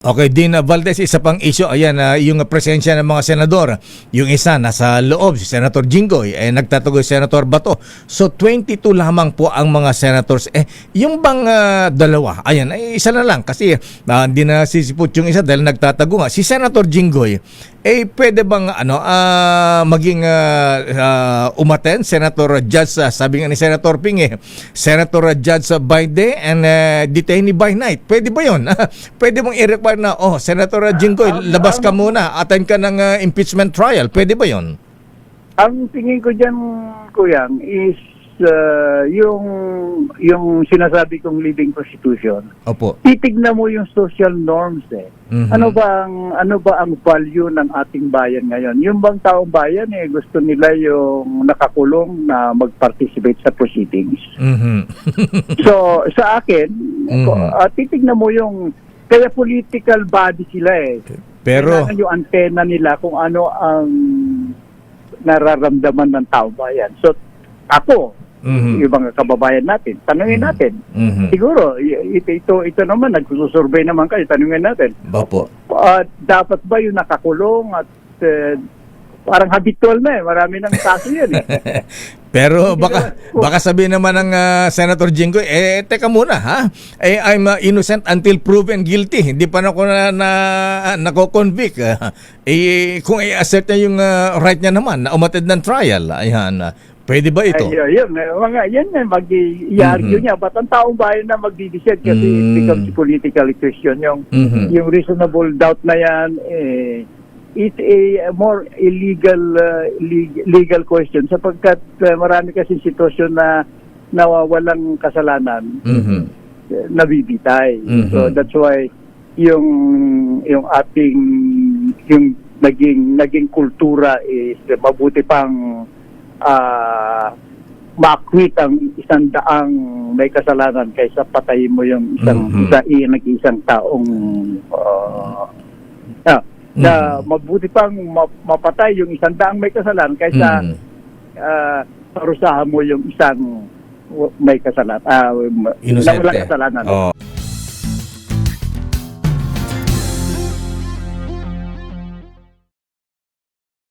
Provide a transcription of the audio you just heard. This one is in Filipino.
Okay, Dean Valdez, isa pang issue, ayan, yung presensya ng mga senador. Yung isa nasa loob, si Senator Jinggoy, nagtatago si Senator Bato. So 22 lamang po ang mga senators. Yung bang dalawa, ayan, isa na lang kasi hindi na sisipot yung isa dahil nagtatago nga. Si Senator Jinggoy, pwede bang maging umaten, Senator Judge, sabi nga ni Senator Ping, Senator Judge by day and detainee by night. Pwede ba yun? Pwede bang i-require na, Senator Jinggoy, labas ka muna, attend ka ng impeachment trial. Pwede ba yon? Ang tingin ko dyan, Kuyang, is yung sinasabi kong living constitution. Opo. Titignan mo yung social norms Mhm. Ano ba ang value ng ating bayan ngayon? Yung bang taong bayan gusto nila yung nakakulong na mag-participate sa proceedings. Mhm. So, sa akin, titignan mo yung kaya political body sila Pero kailangan yung antena nila kung ano ang nararamdaman ng taong bayan. So, ako, yung mga kababayan natin, tanungin natin. Siguro, ito naman, nagsusurvey naman kayo, tanungin natin. Opo. Dapat ba yung nakakulong at parang habitual na marami ng kaso yan Pero baka sabihin naman ng Senator Jinggoy, teka muna ha. I'm innocent until proven guilty. Hindi pa na ako nako-convict. Kung i-assert niya yung right niya naman na umatid ng trial, ayan. Pwede ba ito? Yan mag-i-argue niya. Ba't ang taong bayan na mag-decide kasi it becomes a political question. Yung reasonable doubt na yan, it's a more illegal legal question sapagkat marami kasi sitwasyon na nawawalang kasalanan nabibitay. So that's why yung ating yung naging kultura is mabuti pang ma-acquit ang isang daang may kasalanan kaysa patayin mo yung isang taong na mabuti pang mapatay yung isang daang may kasalanan kaysa parusahan mo yung isang may kasalanan na walang kasalanan.